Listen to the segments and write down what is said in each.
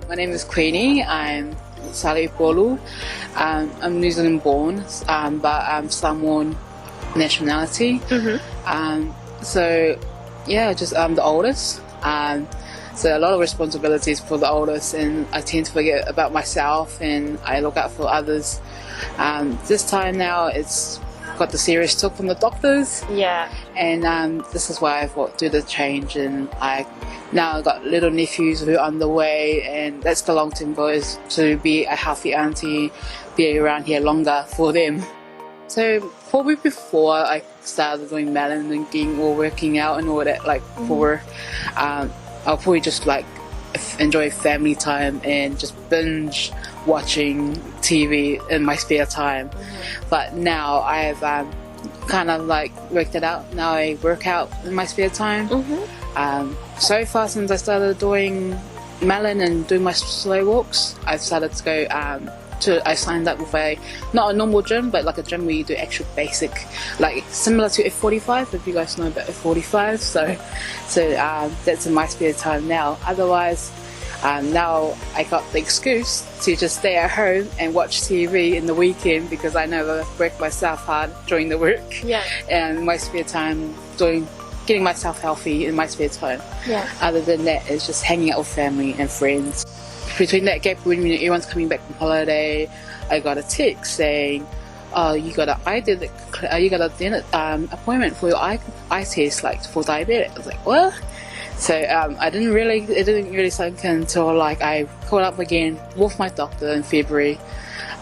My name is Queenie. I'm Sali Polu. I'm New Zealand born, but I'm Samoan nationality. So yeah, just I'm the oldest. So a lot of responsibilities for the oldest, and I tend to forget about myself, and I look out for others. This time now, it's got the serious talk from the doctors. Yeah. And this is why I thought do the change, and I now got little nephews who are on the way, and that's the long-term goal, is to be a healthy auntie, be around here longer for them. So probably before I started doing Melon and getting all working out and all that, like before, I'll probably just like enjoy family time and just binge watching TV in my spare time. But now I have kind of like worked it out. Now I work out in my spare time. So far since I started doing Melon and doing my slow walks, I've started to go I signed up with not a normal gym, but like a gym where you do actual basic, like similar to F45, if you guys know about F45. So that's in my spare time now. Otherwise, now I got the excuse to just stay at home and watch TV in the weekend, because I never work myself hard during the work. Yeah. And my spare time getting myself healthy in my spare time. Yeah. Other than that, it's just hanging out with family and friends. Between that gap, when everyone's coming back from holiday, I got a text saying, "Oh, you got a dinner appointment for your eye test, like for diabetic." I was like, "What?" So it didn't really sink in until like I called up again with my doctor in February,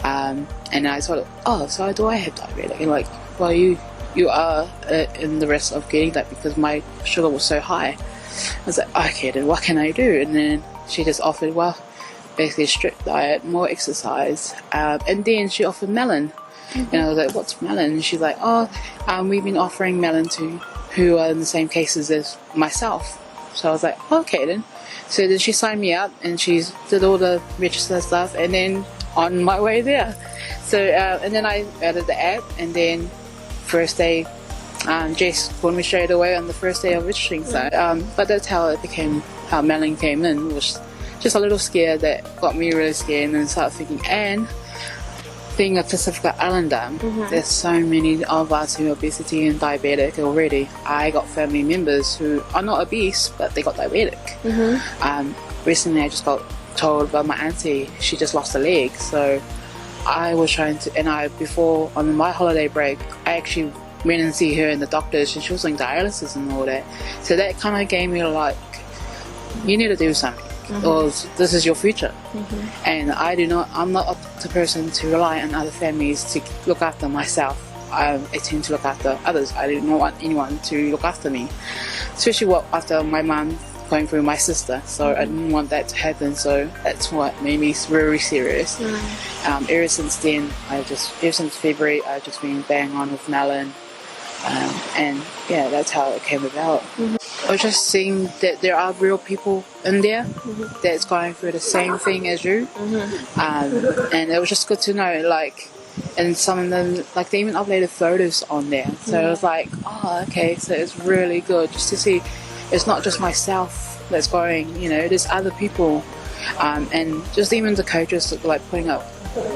and I sort of, "Oh, so do I have diabetic?" And like, "Well, you are in the risk of getting that because my sugar was so high." I was like, "Okay, then what can I do?" And then she just offered, well, basically a strict diet, more exercise, and then she offered Melon. And I was like, "What's Melon?" And she's like, "Oh, we've been offering Melon to who are in the same cases as myself." So I was like, "Okay then." So then she signed me up, and she did all the register stuff, and then on my way there. So and then I added the app, and then first day, Jess called me straight away on the first day of registering. So but that's how Melon came in. Was just a little scare that got me really scared, and then started thinking, and being a Pacifica Islander, there's so many of us who are obesity and diabetic already. I got family members who are not obese, but they got diabetic. Recently I just got told by my auntie she just lost a leg, so I was trying to, and before on my holiday break, I actually went and see her and the doctors, and she was doing dialysis and all that. So that kind of gave me like, you need to do something. Or this is your future. And I'm not the person to rely on other families to look after myself. I tend to look after others. I didn't want anyone to look after me, especially after my mum going through my sister. So I didn't want that to happen. So that's what made me very serious. Ever since then, ever since February, I've just been bang on with Melon. And yeah, that's how it came about. I was just seeing that there are real people in there that's going through the same thing as you, and it was just good to know, like, and some of them, like, they even uploaded photos on there, so it was like, oh, okay, so it's really good just to see it's not just myself that's going, there's other people, and just even the coaches like putting up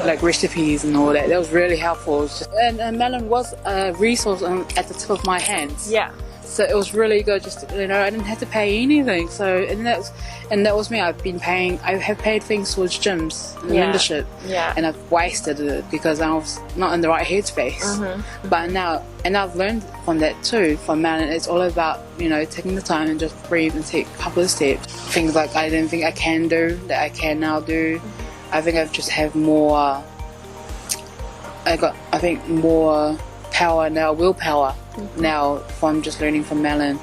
like recipes and all that was really helpful. And Melon was a resource at the tip of my hands. Yeah. So it was really good. Just I didn't have to pay anything. So and that was me. I have paid things towards gyms and membership. Yeah. And I've wasted it because I was not in the right headspace. But now, and I've learned from that too. From Melon, it's all about taking the time and just breathe and take a couple of steps. Things like I didn't think I can do that I can now do. I think I've just have more. More power now, willpower now from just learning from Melon,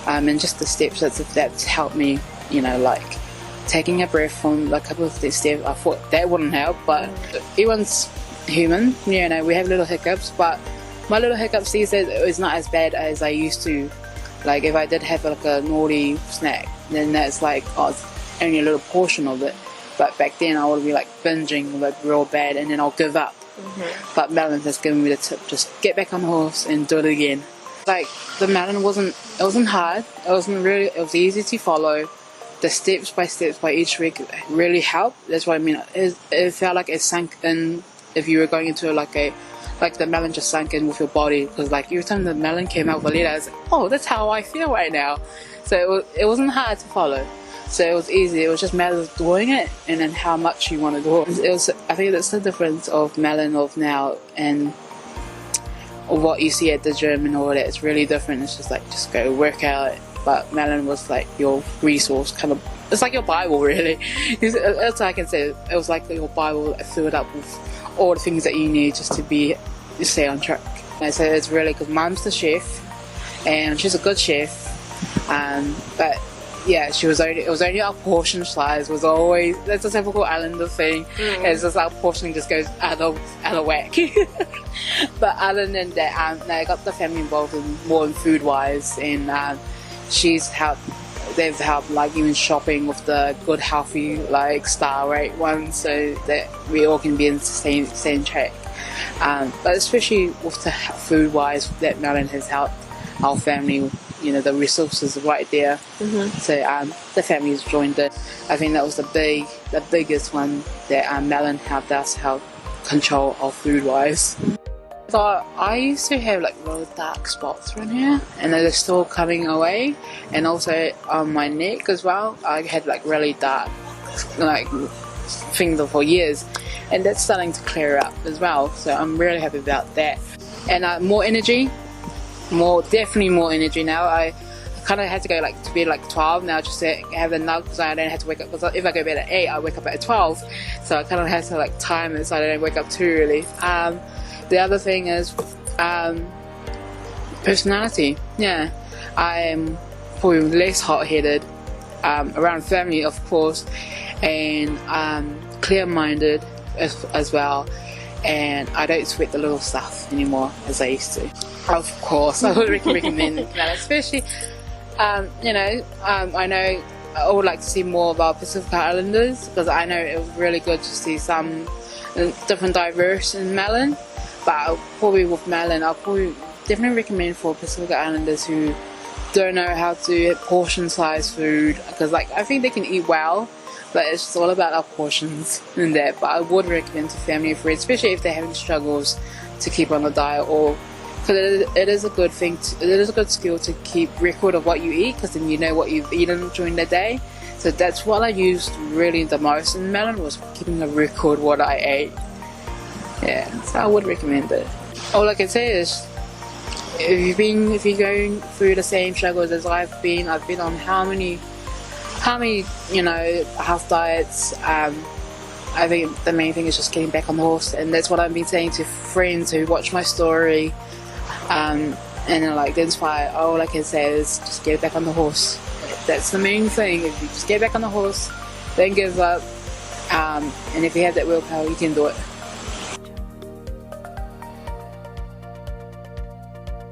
and just the steps that's helped me. Like taking a breath from like a couple of the steps. I thought that wouldn't help, but everyone's human. We have little hiccups, but my little hiccups these days is not as bad as I used to. Like if I did have like a naughty snack, then that's like it's only a little portion of it. But back then I would be like binging like real bad, and then I'll give up. But Melon has given me the tip, just get back on the horse and do it again. Like the Melon wasn't hard. It was easy to follow. the steps by steps by each week really helped. That's what I mean. It felt like it sank in. If you were going into like the melon just sank in with your body, because like every time the melon came out with a leader, I was like, oh, that's how I feel right now. So it wasn't hard to follow. So it was easy. It was just a matter of doing it, and then how much you want to do it. I think that's the difference of Melon of now and what you see at the gym and all that. It's really different. It's just like, just go work out. But Melon was like your resource, kind of. It's like your Bible, really. That's what I can say. It was like your Bible filled up with all the things that you need just to stay on track. And so it's really good. Mum's the chef, and she's a good chef. But yeah, it was only our portion size was always, that's a typical islander thing. It's just our portion just goes out of whack. But other than that, I got the family involved more in food wise, and they've helped like even shopping with the good healthy like star rate ones, so that we all can be in the same track. But especially with the food wise, that Melon has helped our family. You know, the resources are right there. So the families joined it. I think that was the biggest one that Melon helped us help control our food wise. So I used to have like really dark spots around here, and they're still coming away, and also on my neck as well. I had like really dark like things for years, and that's starting to clear up as well. So I'm really happy about that. And more energy. Definitely more energy now. I kind of had to go like to bed like 12 now just to have enough, because I don't have to wake up, because if I go to bed at 8 I wake up at 12, so I kind of have to like time it so I don't wake up too early. The other thing is personality. Yeah, I am probably less hot-headed around family, of course, and clear-minded as well, and I don't sweat the little stuff anymore as I used to. Of course, I would recommend that, especially, I know I would like to see more of our Pacific Islanders, because I know it was really good to see some different diverse in Melon, but probably with Melon, I'll probably definitely recommend for Pacific Islanders who don't know how to portion size food, because like I think they can eat well, but it's just all about our portions and that. But I would recommend to family and friends, especially if they're having struggles to keep on the diet, or because it is a good thing. It is a good skill to keep record of what you eat, because then you know what you've eaten during the day. So that's what I used really the most in Melon, was keeping a record what I ate. Yeah, so I would recommend it. All I can say is, if you're going through the same struggles as I've been on how many half diets. I think the main thing is just getting back on the horse, and that's what I've been saying to friends who watch my story. And they're like, that's why all I can say is just get back on the horse. That's the main thing. If you just get back on the horse, don't give up, and if you have that willpower, you can do it.